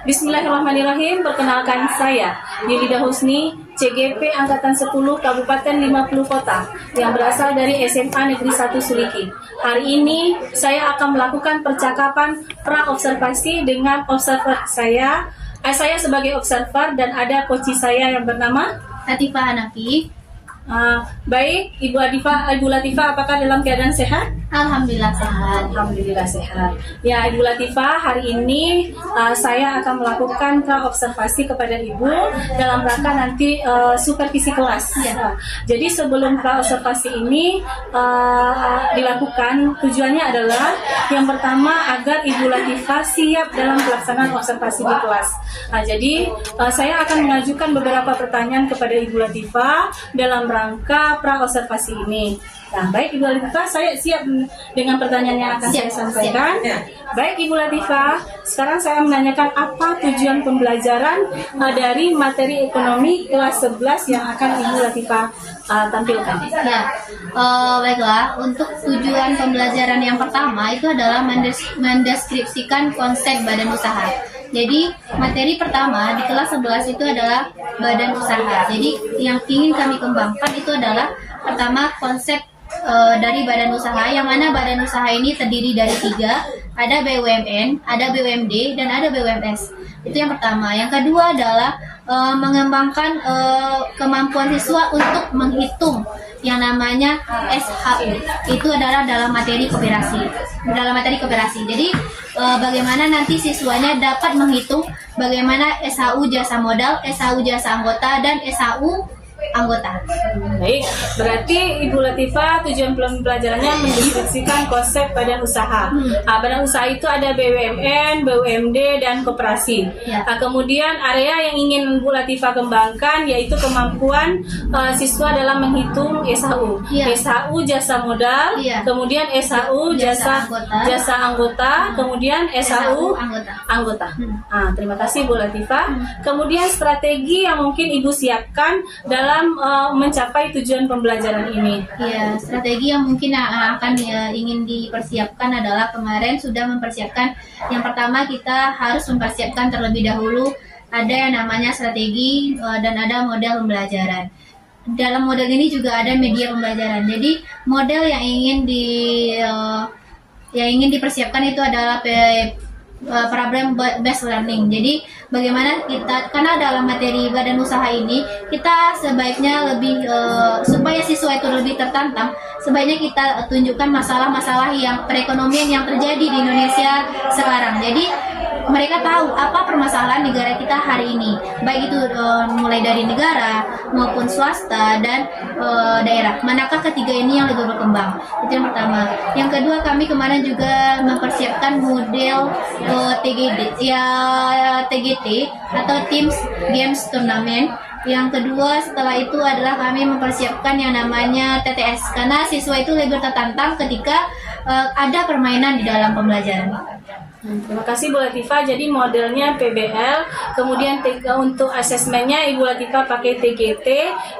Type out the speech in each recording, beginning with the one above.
Bismillahirrahmanirrahim. Perkenalkan saya Yulida Husni, CGP Angkatan 10 Kabupaten 50 Kota yang berasal dari SMA Negeri 1 Suliki. Hari ini saya akan melakukan percakapan pra-observasi dengan observer saya. Saya sebagai observer dan ada coach saya yang bernama Latifah Hanafi. Baik, Ibu Latifah, apakah dalam keadaan sehat? Alhamdulillah sehat. Alhamdulillah sehat. Ya, Ibu Latifah, hari ini saya akan melakukan pra-observasi kepada Ibu dalam rangka nanti supervisi kelas. Ya. Jadi sebelum pra-observasi ini dilakukan, tujuannya adalah yang pertama agar Ibu Latifah siap dalam pelaksanaan observasi di kelas. Jadi saya akan mengajukan beberapa pertanyaan kepada Ibu Latifah dalam rangka pra-observasi ini. Nah, baik Ibu Latifah, saya siap dengan pertanyaan yang akan saya sampaikan. Baik Ibu Latifah, sekarang saya menanyakan apa tujuan pembelajaran dari materi ekonomi kelas 11 yang akan Ibu Latifah tampilkan. Ya, baiklah. Untuk tujuan pembelajaran yang pertama itu adalah mendeskripsikan konsep badan usaha. Jadi materi pertama di kelas 11 itu adalah badan usaha. Jadi yang ingin kami kembangkan itu adalah pertama konsep dari badan usaha, yang mana badan usaha ini terdiri dari 3, ada BUMN, ada BUMD, dan ada BUMS. Itu yang pertama. Yang kedua adalah mengembangkan kemampuan siswa untuk menghitung yang namanya SHU. Itu adalah dalam materi kooperasi. Jadi bagaimana nanti siswanya dapat menghitung bagaimana SHU jasa modal, SHU jasa anggota, dan SHU anggota. Baik, berarti Ibu Latifah tujuan pembelajarannya mendeskripsikan konsep badan usaha. Badan usaha itu ada BUMN, BUMD, dan koperasi. Ya. Kemudian area yang ingin Ibu Latifah kembangkan yaitu kemampuan siswa dalam menghitung SHU. Ya. SHU jasa modal, Ya. kemudian SHU jasa anggota, kemudian SHU anggota. Terima kasih Bu Latifah. Kemudian strategi yang mungkin Ibu siapkan dalam mencapai tujuan pembelajaran ini. Ya, strategi yang mungkin akan ingin dipersiapkan adalah kemarin sudah mempersiapkan. Yang pertama kita harus mempersiapkan terlebih dahulu ada yang namanya strategi dan ada model pembelajaran. Dalam model ini juga ada media pembelajaran. Jadi model yang ingin dipersiapkan itu adalah problem based learning. Jadi bagaimana kita, karena dalam materi badan usaha ini kita sebaiknya lebih supaya siswa itu lebih tertantang, sebaiknya kita tunjukkan masalah-masalah yang perekonomian yang terjadi di Indonesia sekarang. Jadi mereka tahu apa permasalahan negara kita hari ini, baik itu mulai dari negara maupun swasta dan daerah. Manakah ketiga ini yang lebih berkembang? Itu yang pertama. Yang kedua, kami kemarin juga mempersiapkan model TGT atau Teams Games Tournament. Yang kedua setelah itu adalah kami mempersiapkan yang namanya TTS, karena siswa itu lebih tertantang ketika ada permainan di dalam pembelajaran. Terima kasih Bu Latifah. Jadi modelnya PBL, kemudian untuk asesmennya Ibu Latifah pakai TGT,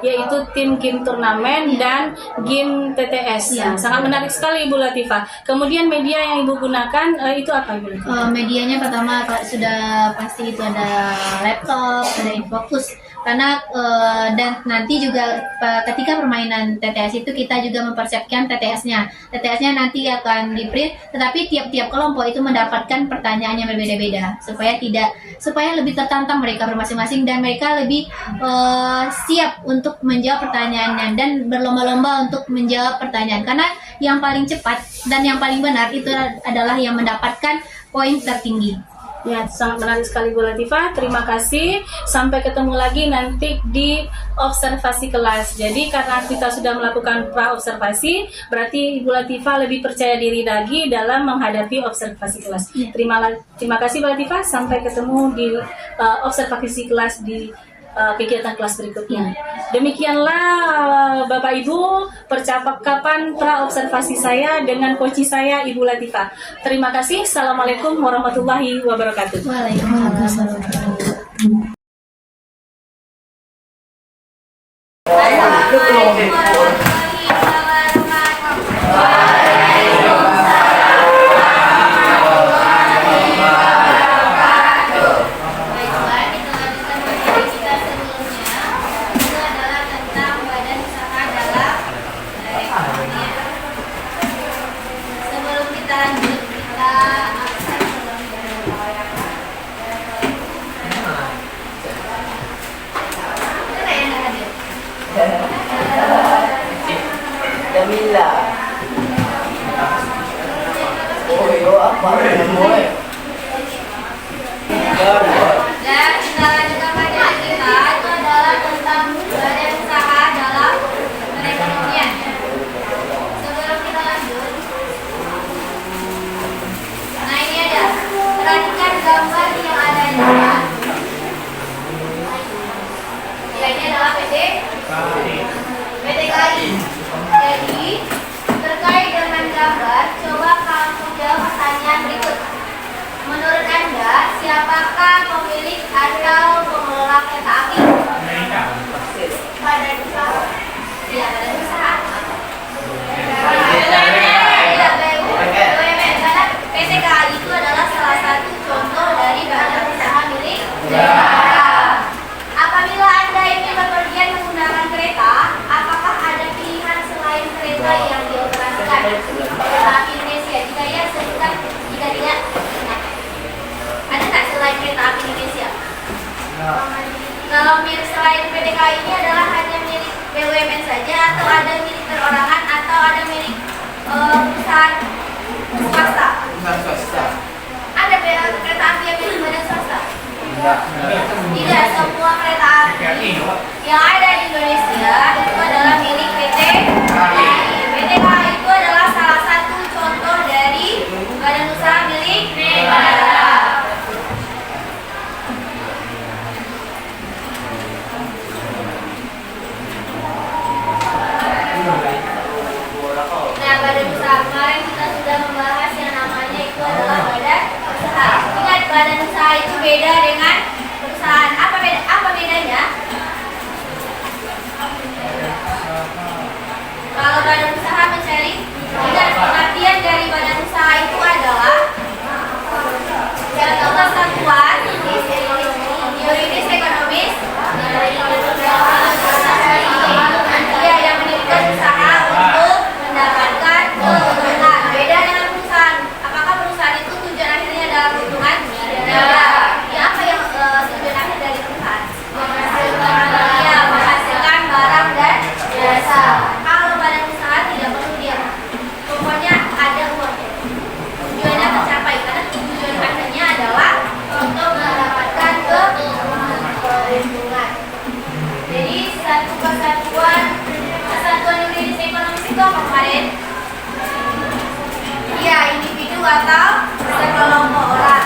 yaitu tim game turnamen dan game TTS. Ya. Sangat menarik sekali Ibu Latifah. Kemudian media yang Ibu gunakan itu apa Ibu Latifah? Medianya pertama sudah pasti itu ada laptop, ada infocus. Karena dan nanti juga ketika permainan TTS itu kita juga mempersiapkan TTS-nya. TTS-nya nanti akan di-print, tetapi tiap-tiap kelompok itu mendapatkan pertanyaan yang berbeda-beda supaya lebih tertantang mereka masing-masing dan mereka lebih siap untuk menjawab pertanyaannya dan berlomba-lomba untuk menjawab pertanyaan. Karena yang paling cepat dan yang paling benar itu adalah yang mendapatkan poin tertinggi. Ya, sangat menarik sekali Bu Latifah. Terima kasih. Sampai ketemu lagi nanti di observasi kelas. Jadi karena kita sudah melakukan pra-observasi, berarti Ibu Latifah lebih percaya diri lagi dalam menghadapi observasi kelas. Ya. Terima kasih Bu Latifah. Sampai ketemu di observasi kelas di kegiatan kelas berikutnya. Demikianlah Bapak Ibu percakapan pra-observasi saya dengan coach saya Ibu Latifah. Terima kasih. Assalamualaikum warahmatullahi wabarakatuh. Waalaikumsalam. Apakah pemilik atau pengelola kereta api? Badan usaha. Iya, badan usaha. Iya, BUMN. Karena PT KAI itu adalah salah satu contoh dari badan usaha milik negara. Apabila Anda ingin bepergian menggunakan kereta, apakah ada pilihan selain kereta yang dioperasikan? Kereta api Indonesia. Jika ya, sebutkan. Jika tidak, ada nggak selain kereta api Indonesia? Kalau milik selain PT KAI ini adalah hanya milik BUMN saja, atau ada milik perorangan, atau ada milik perusahaan swasta? Ada kereta api yang milik badan swasta? Tidak, semua kereta api yang ada di Indonesia itu adalah milik PT KAI. PT KAI itu adalah salah satu contoh dari badan usaha milik negara. Nah, badan usaha kemarin kita sudah membahas yang namanya itu adalah badan usaha. Ingat, badan usaha itu beda dengan perusahaan. Apa bedanya? Kalau badan usaha mencari, ingat pengertian dari badan usaha itu adalah contoh kesatuan yuridis ekonomis yang mendirikan usaha untuk mendapatkan keuntungan. Beda dengan perusahaan. Apakah perusahaan itu tujuan akhirnya adalah keuntungan? Ya, apa yang tujuan akhir dari perusahaan? Ya, menghasilkan barang dan jasa. Kalau badan usaha tidak perlu dia, pokoknya ada uangnya, tujuannya tercapai karena tujuan akhirnya adalah untuk mendapatkan keuntungan. Jadi satu kesatuan yuridis ekonomis itu apa kemarin? Iya, individu atau sekelompok orang.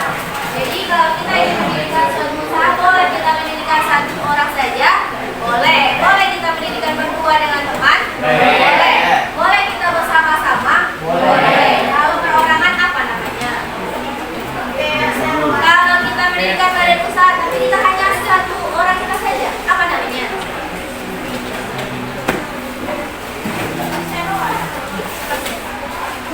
Jadi kalau kita ingin mendirikan suatu usaha, boleh kita mendirikan satu orang saja, boleh kita mendirikan berdua dengan teman, boleh kita bersama-sama, boleh. Kalau perorangan apa namanya? Kalau kita mendirikan badan usaha tapi kita hanya satu orang kita saja, apa namanya?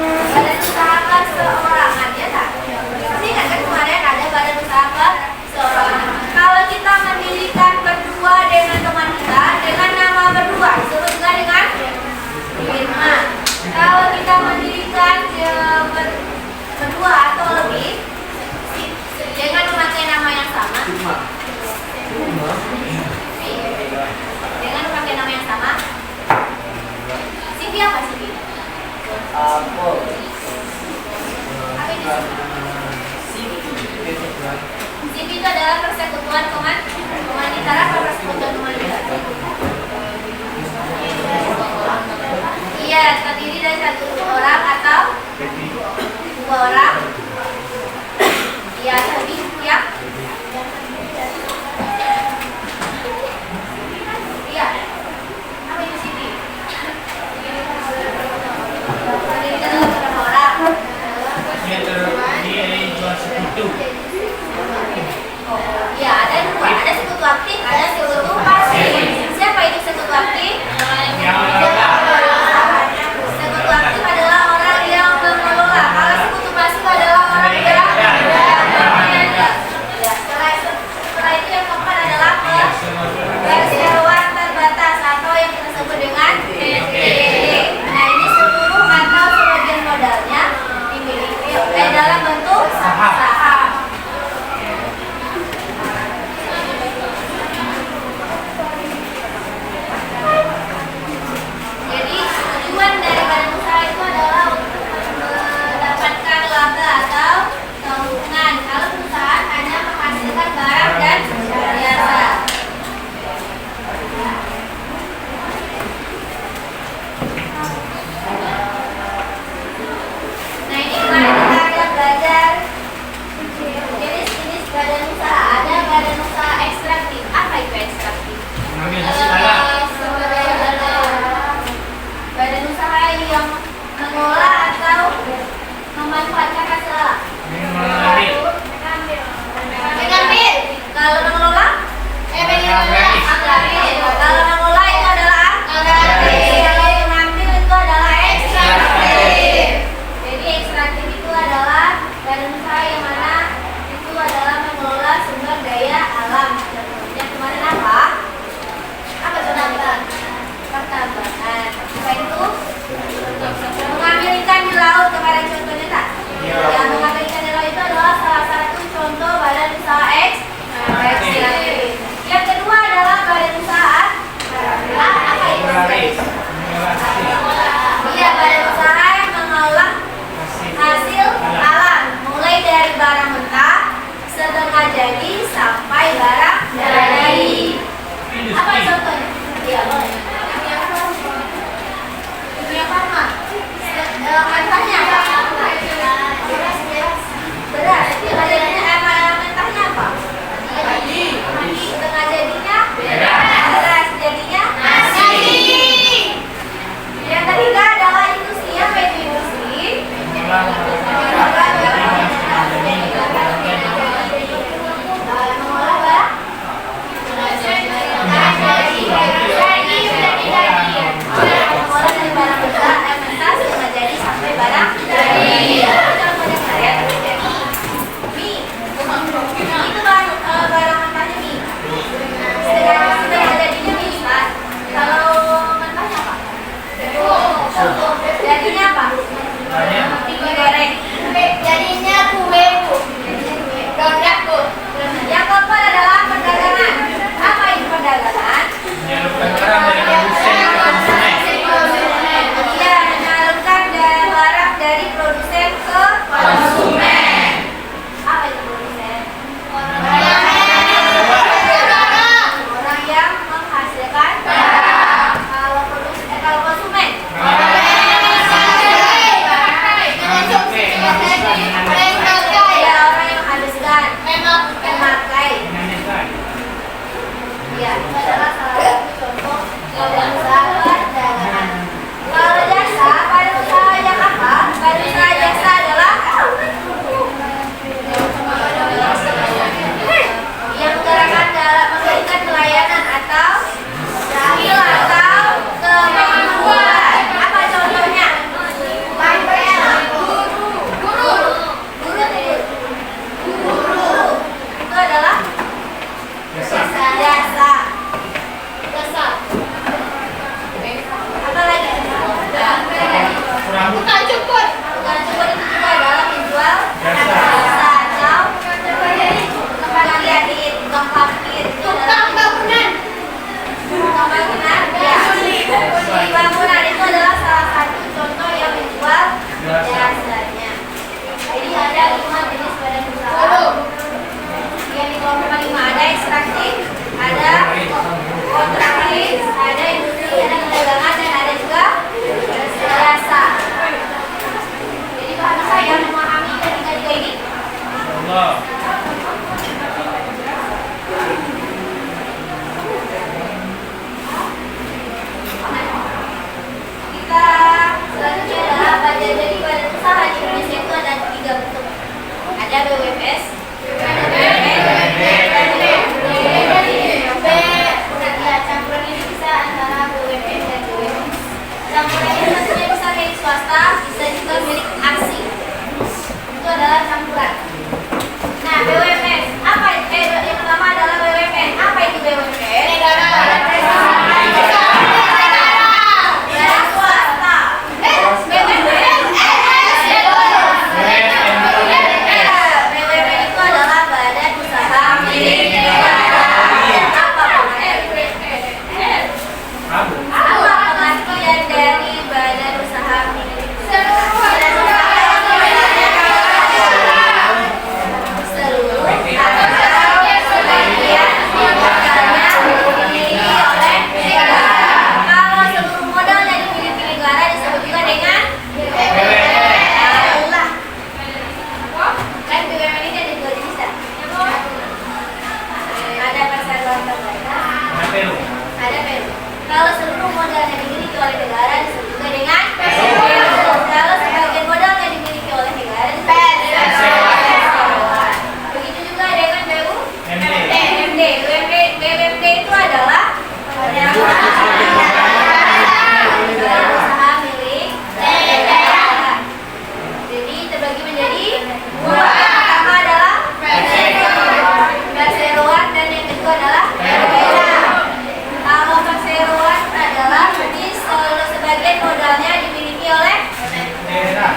Badan usaha perseorangan, ya tak? Pasti ingat kan kemarin ada badan usaha perseorangan. Kalau kita mendirikan berdua dengan teman kita dengan nama berdua, disebut juga dengan firma. Kalau kita mendirikan berdua atau lebih dengan memakai nama yang sama, dengan memakai nama yang sama, CV apa CV? Apa itu CV itu adalah persekutuan komunitas atau persekutuan komunitas? Iya, terdiri dari satu orang atau dua orang. Iya, lebih ya. Iya. Apa itu CV? Terdiri dari berapa orang? Ya, ada dua. Ada sekutu aktif, ada sekutu pasif. Siapa itu sekutu aktif? Sekutu aktif adalah orang yang mengelola. Kalau sekutu pasif adalah Ada BUMS, ada BUMN, campuran ini bisa antara BUMN dan BUMS. Campuran ini satunya bisa milik swasta, bisa juga milik asing. Itu adalah campuran. Nah, BUMN, apa itu? Yang pertama adalah BUMN. Apa itu BUMN? Kalau seluruh modalnya dimiliki oleh negara disebut juga dengan PSU. Kalau sebagian modalnya dimiliki oleh negara disebut dengan perseroan. Begitu juga dengan BUMD. BUMD itu adalah usaha milik daerah. Jadi terbagi menjadi dua. Yang pertama adalah perseroan dan yang kedua adalah kalau perseroan adalah sebagian modalnya dimiliki oleh pemerintah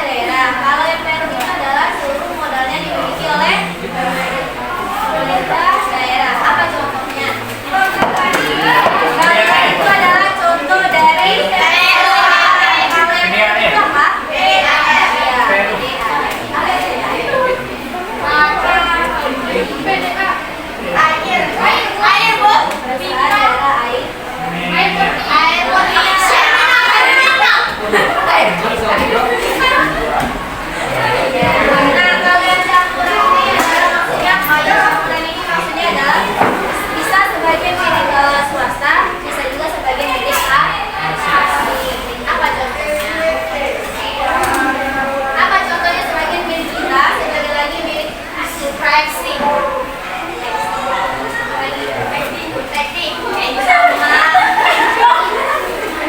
daerah. Kalau yang peru itu adalah seluruh modalnya dimiliki oleh pemerintah daerah. Apa contohnya? Kalau itu adalah contoh dari perorangan. Kalau yang peru itu apa? Air, Bu. Adalah air. Nah, kalau yang campuran ini adalah maksudnya campuran ini maksudnya adalah bisa sebagian milik swasta, bisa juga sebagian milik asing. Apa contohnya? Apa contohnya sebagian milik kita, sebagian lagi milik asing?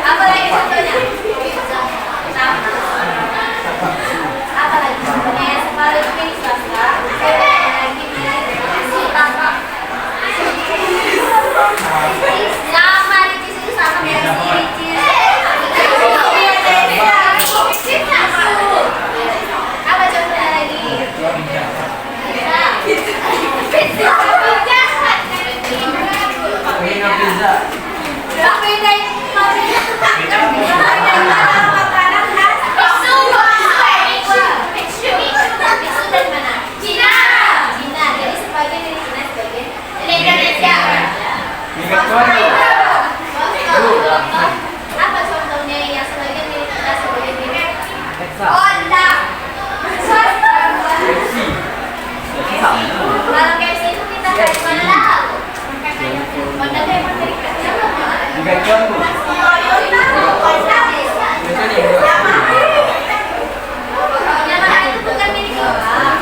Apa lagi contohnya? Apa lagi contohnya? Separuh itu milik swasta, lagi milik sama ricis itu sama ricis. Apa contohnya lagi? Pizza. Apa contohnya yang sebagian milik kita, sebagian milik Honda? Kalau KFC itu kita dari mana tahu? Honda itu emang milik kita. Yamaha itu bukan milik orang.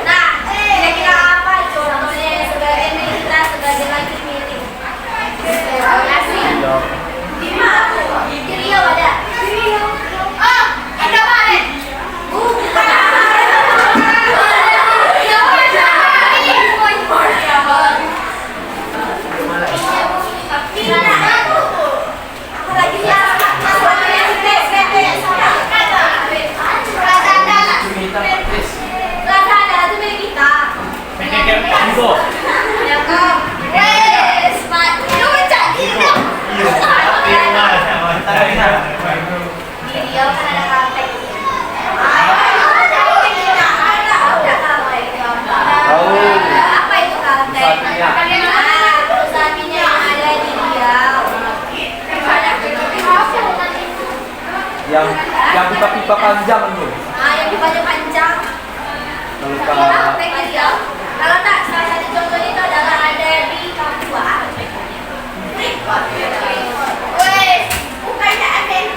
Nah, kira-kira apa contohnya yang sebagian milik kita, sebagian lagi milik asing? Di Riau ada. Oh, Indomaret. Bukan. Apalagi ya? Lazada itu milik kita. Di Riau kan ada Kaltek. Apa itu Kaltek? Perusahaan minyak yang ada di Riau. Yang pipa-pipa panjang itu. Yang pipanya panjang. Kaltek di Riau. Kalau tak, salah satu contohnya itu adalah ada di Papua. Wes, bukannya ada yang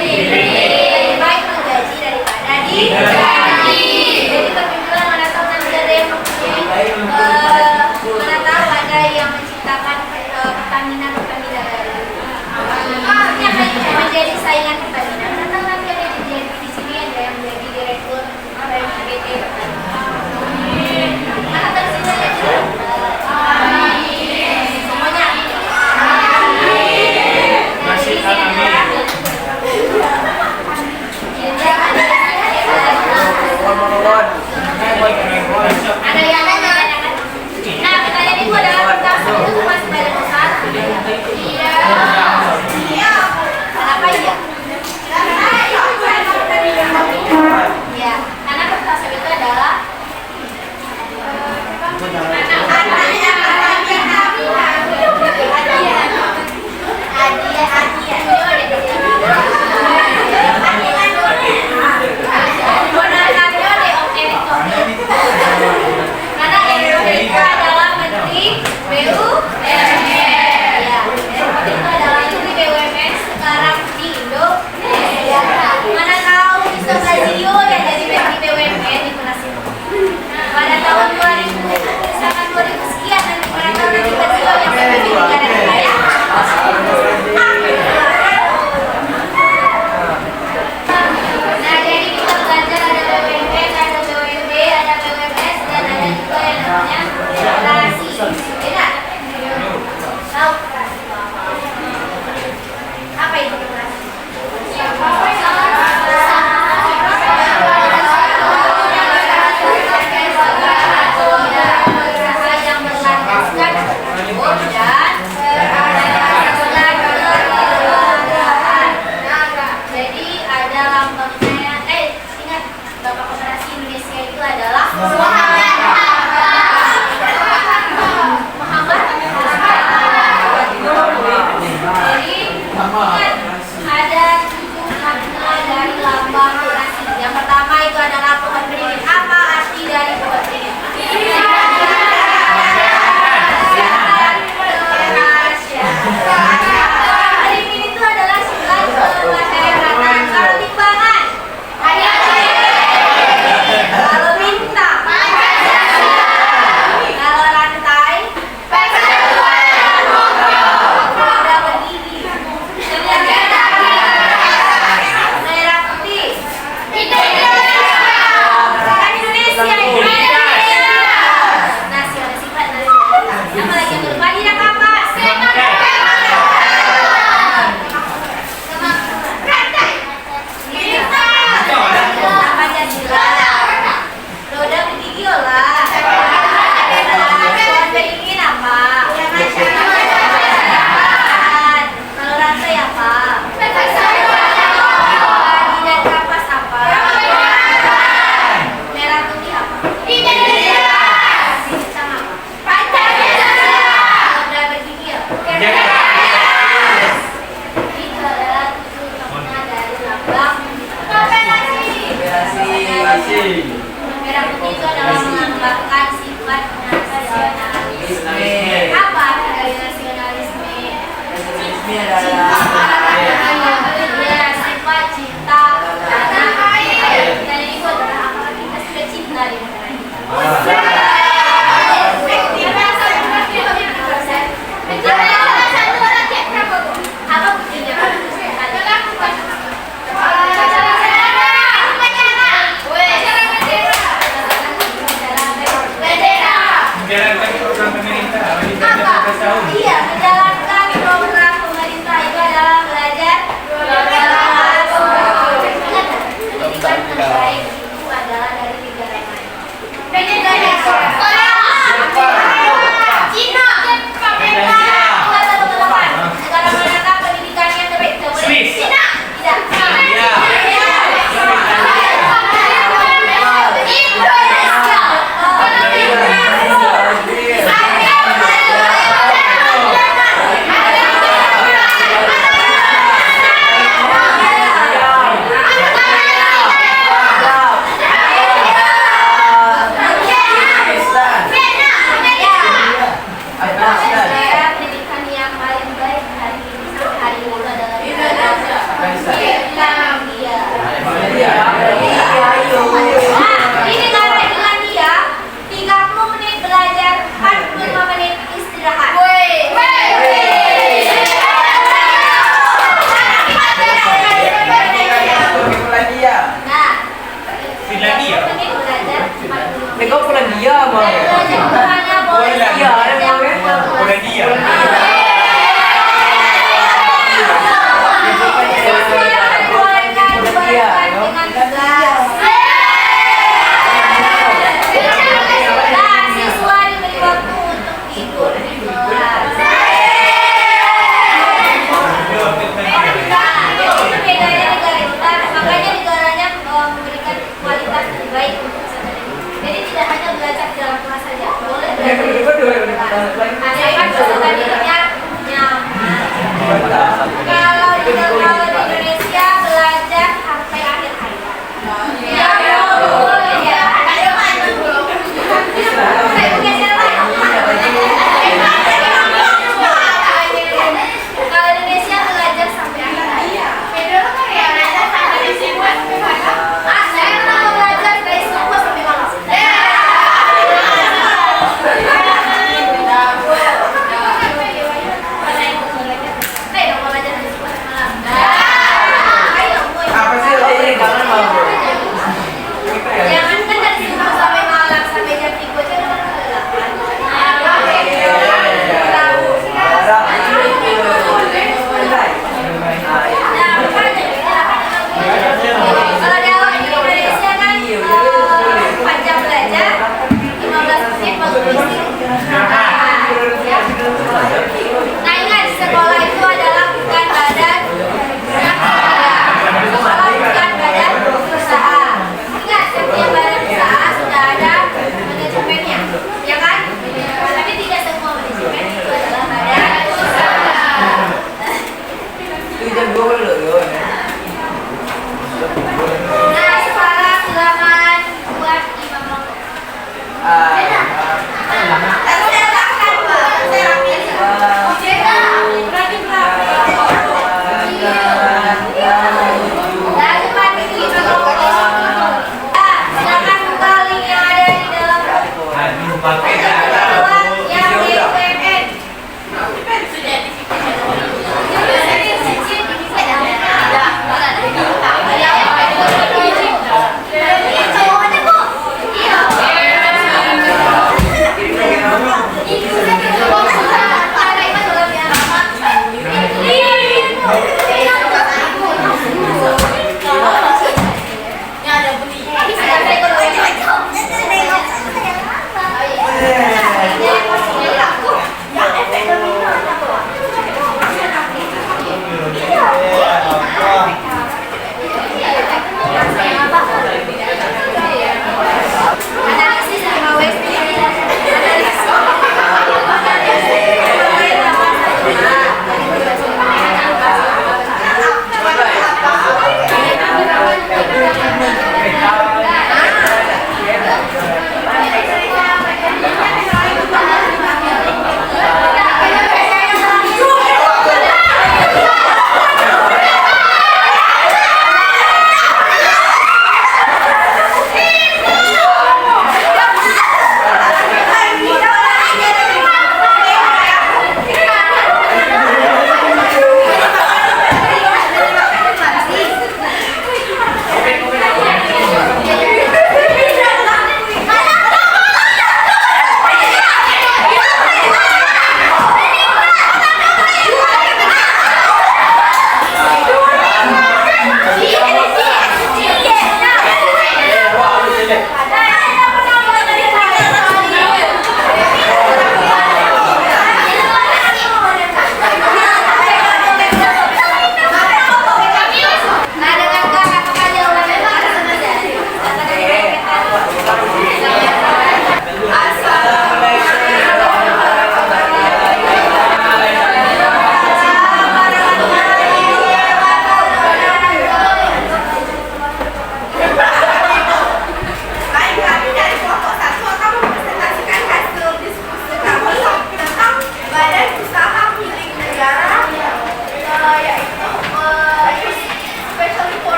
Lebih baik menggaji daripada digaji. Jadi kepimpinan mana tahu nanti ada yang mana tahu ada yang menciptakan Pertamina baru. Ini akan menjadi saingan Pertamina. Mana tahu nanti ada yang jadi di sini ada yang menjadi direktur dari PT Pertamina. Mana tahu sini ada semuanya. Ada yang nanya. Nah, pertanyaan itu adalah tentang itu masih badan usaha. Iya. Iya. Kenapa iya? Iya, karena kertas itu adalah karena itu adalah Menteri BUMN. Ya, itu adalah Menteri BUMN sekarang di Indonesia. Mana tahu di Brazil yang jadi Menteri BUMN di Brazil. Pada tahun 2000, misalkan 2000 sekian nanti mana tahu nanti Brazil yang memimpin negara kaya. Nah, jadi kita belajar ada BUMN, ada BUMD, ada BUMS, dan ada juga yang namanya koperasi. Beda? Tahu? Apa itu koperasi? Yang berlandaskan hukum dan jadi ada lambangnya. Ingat, Bapak Koperasi Indonesia itu adalah Muhammad. Jadi ingat, ada 7 makna dari lambang koperasi. Yang pertama itu adalah pohon beringin. Apa arti dari pohon beringin? Beringin itu adalah simbol kemasyarakatan, kalau timbangan. Kalau bintang.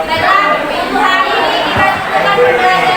Baiklah, untuk hari ini kita cukupkan pembelajaran